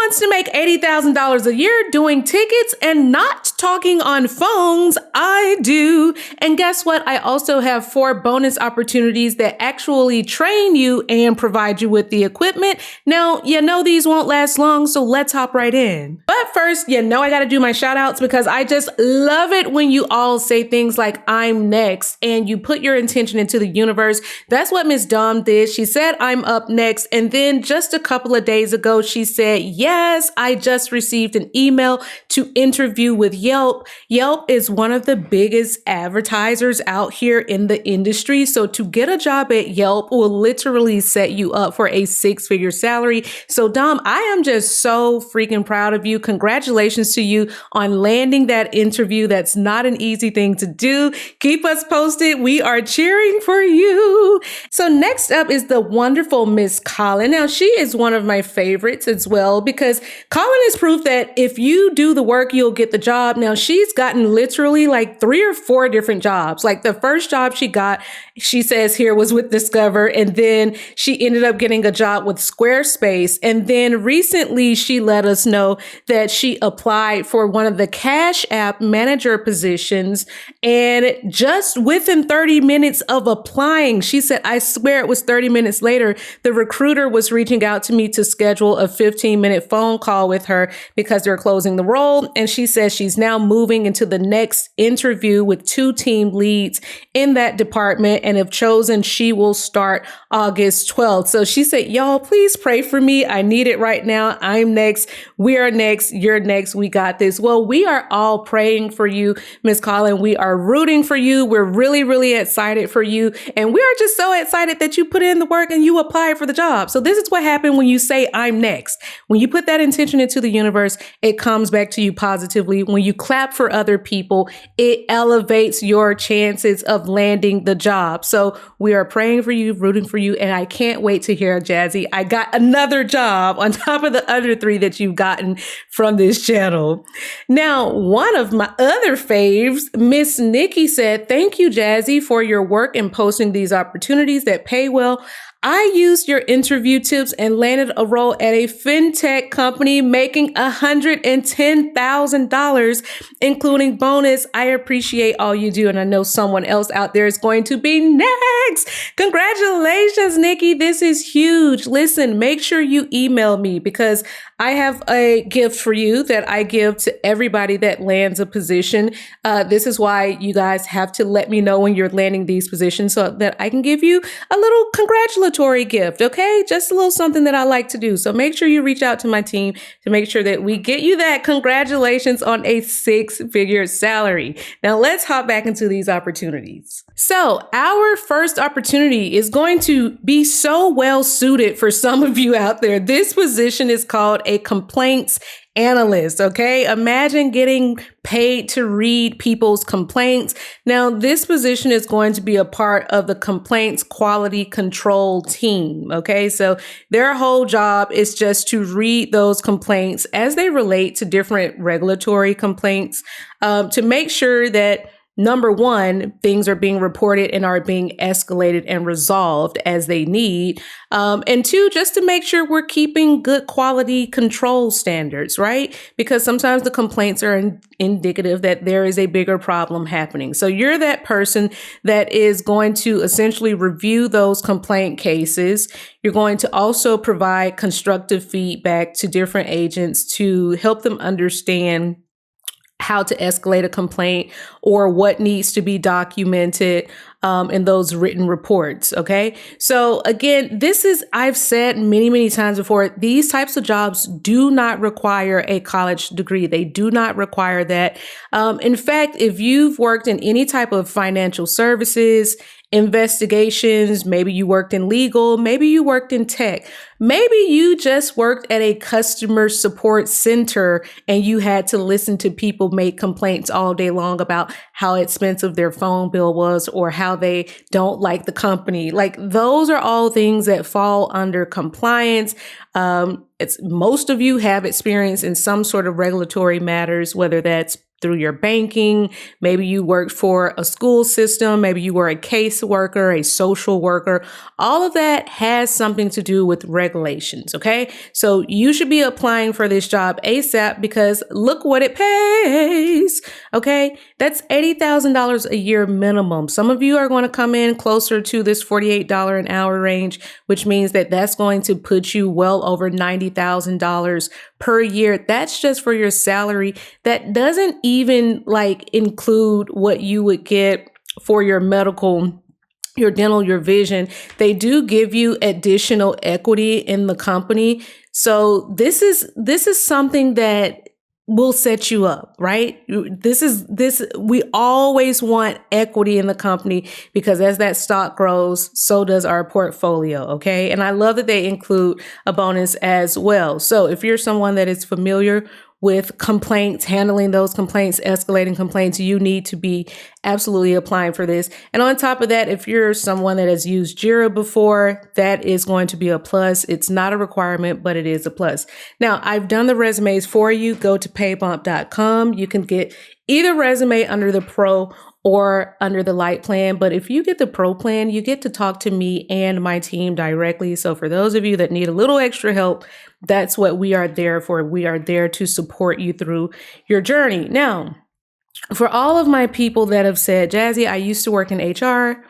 wants to make $80,000 a year doing tickets and not talking on phones? I do. And guess what? I also have 4 bonus opportunities that actually train you and provide you with the equipment. Now, you know these won't last long, so let's hop right in. But first, you know I gotta do my shout outs because I just love it when you all say things like, I'm next, and you put your intention into the universe. That's what Miss Dom did. She said, I'm up next. And then just a couple of days ago, she said, yes, I just received an email to interview with Yelp. Yelp is one of the biggest advertisers out here in the industry. So to get a job at Yelp will literally set you up for a 6-figure salary. So Dom, I am just so freaking proud of you. Congratulations to you on landing that interview. That's not an easy thing to do. Keep us posted. We are cheering for you. So next up is the wonderful Miss Colin. Now, she is one of my favorites as well because Colin is proof that if you do the work, you'll get the job. Now, she's gotten literally like 3 or 4 different jobs. Like the first job she got, she says here, was with Discover. And then she ended up getting a job with Squarespace. And then recently she let us know that she applied for one of the Cash App manager positions. And just within 30 minutes of applying, she said, I swear it was 30 minutes later, the recruiter was reaching out to me to schedule a 15-minute phone call with her because they're closing the role. And she says she's now moving into the next interview with 2 team leads in that department. And if chosen, she will start August 12th. So she said, y'all, please pray for me. I need it right now. I'm next. We are next. You're next. We got this. Well, we are all praying for you, Miss Colin. We are rooting for you. We're really, really excited for you. And we are just so excited that you put in the work and you applied for the job. So this is what happened when you say, I'm next. When you put that intention into the universe, it comes back to you positively. When you clap for other people, it elevates your chances of landing the job. So we are praying for you, rooting for you. And I can't wait to hear, Jazzy, I got another job on top of the other 3 that you've gotten from this channel. Now, one of my other faves, Miss Nikki said, thank you, Jazzy, for your work in posting these opportunities that pay well. I used your interview tips and landed a role at a fintech company making $110,000, including bonus. I appreciate all you do. And I know someone else out there is going to be next. Congratulations, Nikki. This is huge. Listen, make sure you email me because I have a gift for you that I give to everybody that lands a position. This is why you guys have to let me know when you're landing these positions so that I can give you a little congratulatory gift, okay? Just a little something that I like to do. So make sure you reach out to my team to make sure that we get you that congratulations on a 6-figure salary. Now let's hop back into these opportunities. So our first opportunity is going to be so well suited for some of you out there. This position is called a complaints analyst. Okay. Imagine getting paid to read people's complaints. Now, this position is going to be a part of the complaints quality control team. Okay. So their whole job is just to read those complaints as they relate to different regulatory complaints, to make sure that number one, things are being reported and are being escalated and resolved as they need. And 2, just to make sure we're keeping good quality control standards, right? Because sometimes the complaints are indicative that there is a bigger problem happening. So you're that person that is going to essentially review those complaint cases. You're going to also provide constructive feedback to different agents to help them understand how to escalate a complaint or what needs to be documented in those written reports. Okay. So again, I've said many, many times before, these types of jobs do not require a college degree. They do not require that. In fact, if you've worked in any type of financial services, investigations, maybe you worked in legal, maybe you worked in tech, maybe you just worked at a customer support center and you had to listen to people make complaints all day long about how expensive their phone bill was or how they don't like the company. Like those are all things that fall under compliance. Most of you have experience in some sort of regulatory matters, whether that's through your banking. Maybe you worked for a school system. Maybe you were a caseworker, a social worker. All of that has something to do with regulations. Okay. So you should be applying for this job ASAP because look what it pays. Okay. That's $80,000 a year minimum. Some of you are going to come in closer to this $48 an hour range, which means that that's going to put you well over $90,000 per year. That's just for your salary. That doesn't even include what you would get for your medical, your dental, your vision. They do give you additional equity in the company. So this is something that will set you up, right? We always want equity in the company because as that stock grows, so does our portfolio. Okay. And I love that they include a bonus as well. So if you're someone that is familiar with complaints, handling those complaints, escalating complaints, you need to be absolutely applying for this. And on top of that, if you're someone that has used Jira before, that is going to be a plus. It's not a requirement, but it is a plus. Now, I've done the resumes for you. Go to paybump.com. You can get either resume under the Pro or under the Light plan. But if you get the Pro plan, you get to talk to me and my team directly. So for those of you that need a little extra help, that's what we are there for. We are there to support you through your journey. Now, for all of my people that have said, Jazzy, I used to work in HR,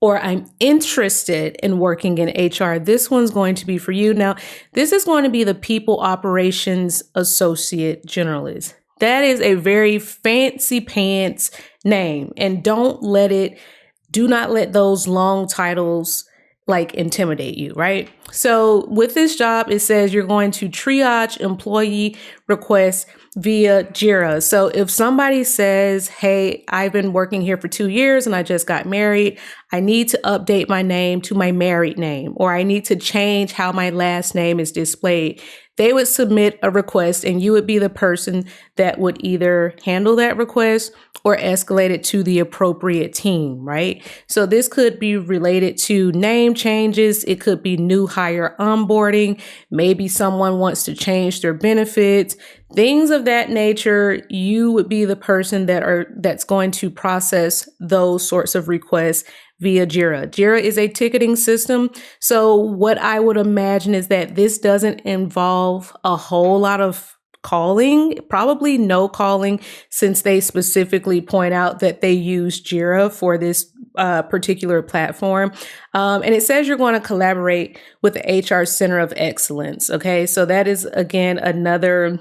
or I'm interested in working in HR, this one's going to be for you. Now, this is going to be the People Operations Associate Generalist. That is a very fancy pants name, and do not let those long titles intimidate you, right? So with this job, it says you're going to triage employee requests via Jira. So if somebody says, hey, I've been working here for 2 years and I just got married, I need to update my name to my married name, or I need to change how my last name is displayed, they would submit a request and you would be the person that would either handle that request or escalate it to the appropriate team, right? So this could be related to name changes. It could be new hire onboarding. Maybe someone wants to change their benefits, things of that nature. You would be the person that's going to process those sorts of requests via Jira. Jira is a ticketing system. So what I would imagine is that this doesn't involve a whole lot of calling, probably no calling, since they specifically point out that they use Jira for this particular platform. And it says you're going to collaborate with the HR Center of Excellence. Okay, so that is, again, another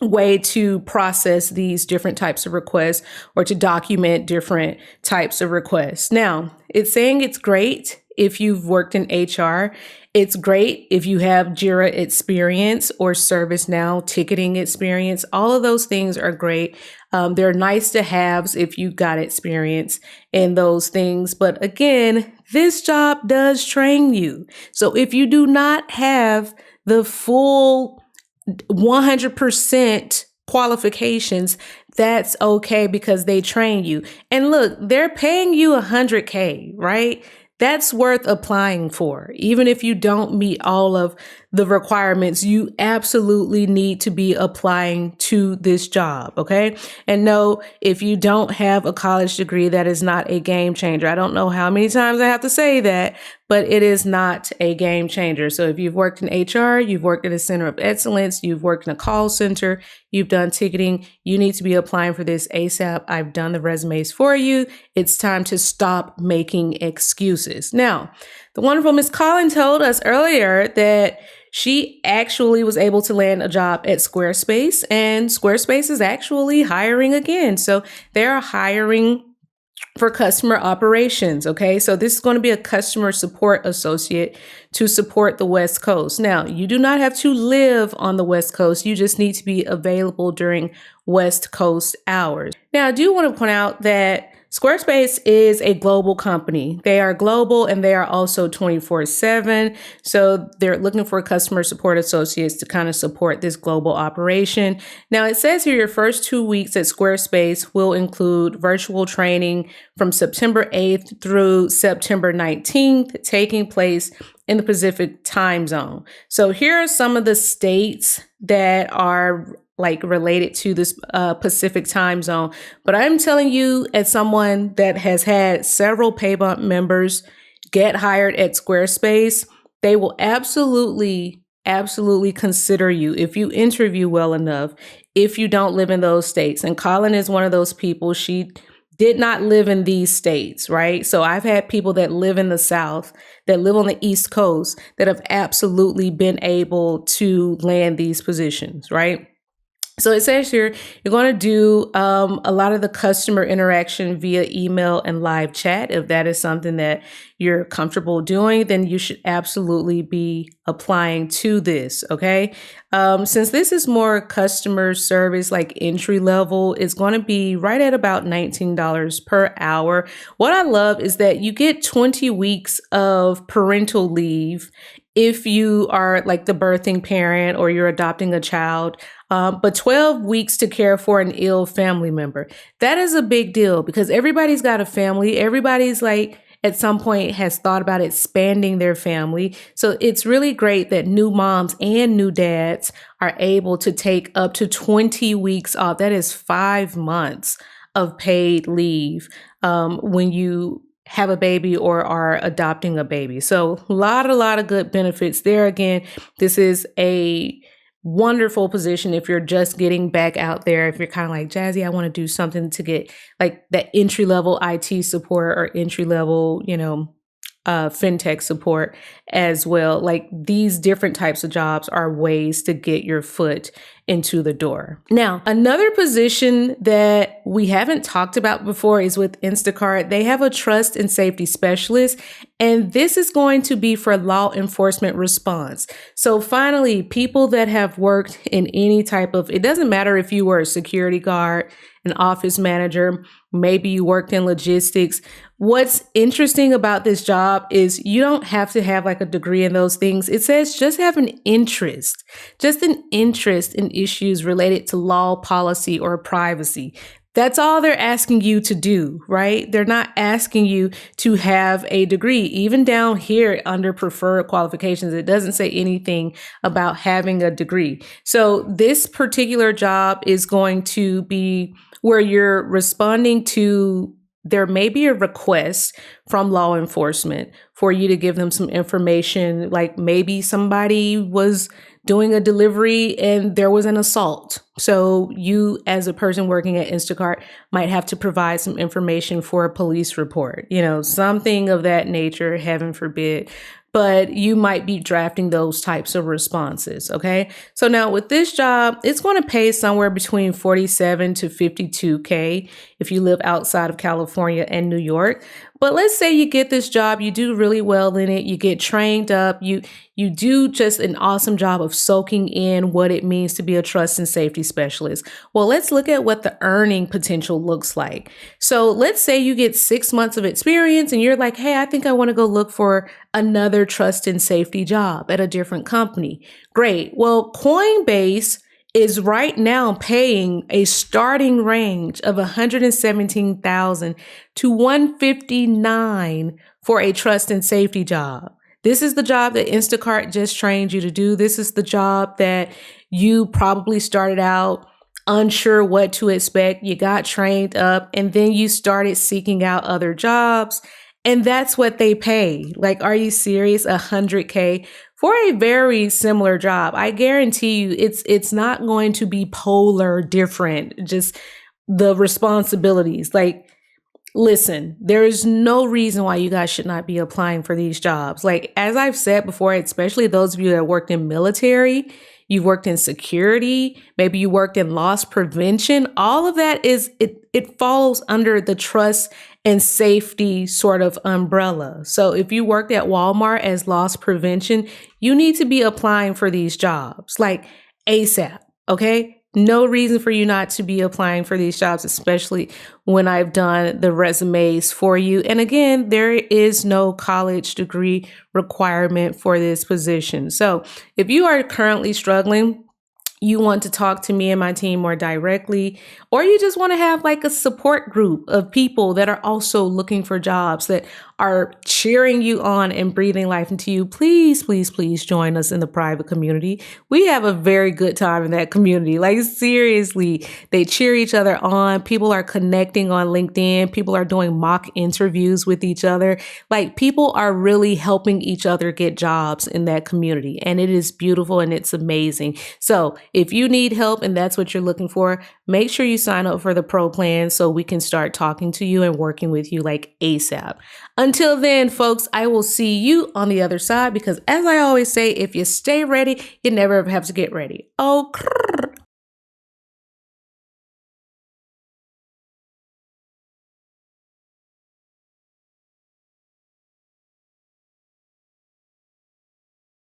way to process these different types of requests or to document different types of requests. Now, it's saying it's great if you've worked in HR. It's great if you have Jira experience or ServiceNow ticketing experience. All of those things are great. They're nice to haves if you got experience in those things. But again, this job does train you. So if you do not have the full 100% qualifications, that's okay because they train you. And look, they're paying you $100K, right? That's worth applying for. Even if you don't meet all of the requirements, you absolutely need to be applying to this job, okay? And no, if you don't have a college degree, that is not a game changer. I don't know how many times I have to say that, but it is not a game changer. So if you've worked in HR, you've worked at a center of excellence, you've worked in a call center, you've done ticketing, you need to be applying for this ASAP. I've done the resumes for you. It's time to stop making excuses. Now, the wonderful Miss Collin told us earlier that she actually was able to land a job at Squarespace, and Squarespace is actually hiring again. So they're hiring for customer operations. Okay. So this is going to be a customer support associate to support the West Coast. Now, you do not have to live on the West Coast. You just need to be available during West Coast hours. Now, I do want to point out that Squarespace is a global company. They are global and they are also 24/7. So they're looking for customer support associates to kind of support this global operation. Now it says here your first 2 weeks at Squarespace will include virtual training from September 8th through September 19th, taking place in the Pacific time zone. So here are some of the states that are like related to this Pacific time zone. But I'm telling you, as someone that has had several pay bump members get hired at Squarespace, they will absolutely consider you if you interview well enough, if you don't live in those states. And Colin is one of those people. She did not live in these states, right? So I've had people that live in the South, that live on the East Coast, that have absolutely been able to land these positions, right? So it says here, you're going to do a lot of the customer interaction via email and live chat. If that is something that you're comfortable doing, then you should absolutely be applying to this, okay? Since this is more customer service, like entry level, it's going to be right at about $19 per hour. What I love is that you get 20 weeks of parental leave if you are like the birthing parent or you're adopting a child, but 12 weeks to care for an ill family member. That is a big deal because everybody's got a family. Everybody's like, at some point has thought about expanding their family. So it's really great that new moms and new dads are able to take up to 20 weeks off. That is 5 months of paid leave when you have a baby or are adopting a baby. So a lot of good benefits there. Again, this is a wonderful position if you're just getting back out there. If you're kind of like, Jazzy, I want to do something to get like that entry level IT support or entry level, fintech support as well. Like these different types of jobs are ways to get your foot into the door. Now, another position that we haven't talked about before is with Instacart. They have a trust and safety specialist, and this is going to be for law enforcement response. So finally, people that have worked in any type of, it doesn't matter if you were a security guard, an office manager, maybe you worked in logistics. What's interesting about this job is you don't have to have like a degree in those things. It says just have an interest in issues related to law, policy, or privacy. That's all they're asking you to do, right? They're not asking you to have a degree. Even down here under preferred qualifications, it doesn't say anything about having a degree. So this particular job is going to be where you're responding to, there may be a request from law enforcement for you to give them some information, like maybe somebody was doing a delivery and there was an assault. So you, as a person working at Instacart, might have to provide some information for a police report, something of that nature, heaven forbid. But you might be drafting those types of responses, okay? So now with this job, it's going to pay somewhere between 47 to 52K if you live outside of California and New York. But let's say you get this job, you do really well in it, you get trained up, you do just an awesome job of soaking in what it means to be a trust and safety specialist. Well, let's look at what the earning potential looks like. So let's say you get 6 months of experience and you're like, hey, I think I want to go look for another trust and safety job at a different company. Great. Well, Coinbase is right now paying a starting range of $117,000 to $159,000 for a trust and safety job. This is the job that Instacart just trained you to do. This is the job that you probably started out unsure what to expect. You got trained up and then you started seeking out other jobs. And that's what they pay. Like, are you serious? $100K for a very similar job. I guarantee you it's not going to be polar different, just the responsibilities. Like, listen, there is no reason why you guys should not be applying for these jobs. Like, as I've said before, especially those of you that worked in military, you've worked in security, maybe you worked in loss prevention, all of that it falls under the trust and safety sort of umbrella. So if you worked at Walmart as loss prevention, you need to be applying for these jobs like ASAP, okay? No reason for you not to be applying for these jobs, especially when I've done the resumes for you. And again, there is no college degree requirement for this position. So if you are currently struggling, you want to talk to me and my team more directly, or you just want to have like a support group of people that are also looking for jobs, that are cheering you on and breathing life into you, please, please, please join us in the private community. We have a very good time in that community. Like, seriously, they cheer each other on. People are connecting on LinkedIn. People are doing mock interviews with each other. Like, people are really helping each other get jobs in that community. And it is beautiful and it's amazing. So if you need help and that's what you're looking for, make sure you sign up for the pro plan so we can start talking to you and working with you like ASAP. Until then, folks, I will see you on the other side because, as I always say, if you stay ready, you never have to get ready. Oh,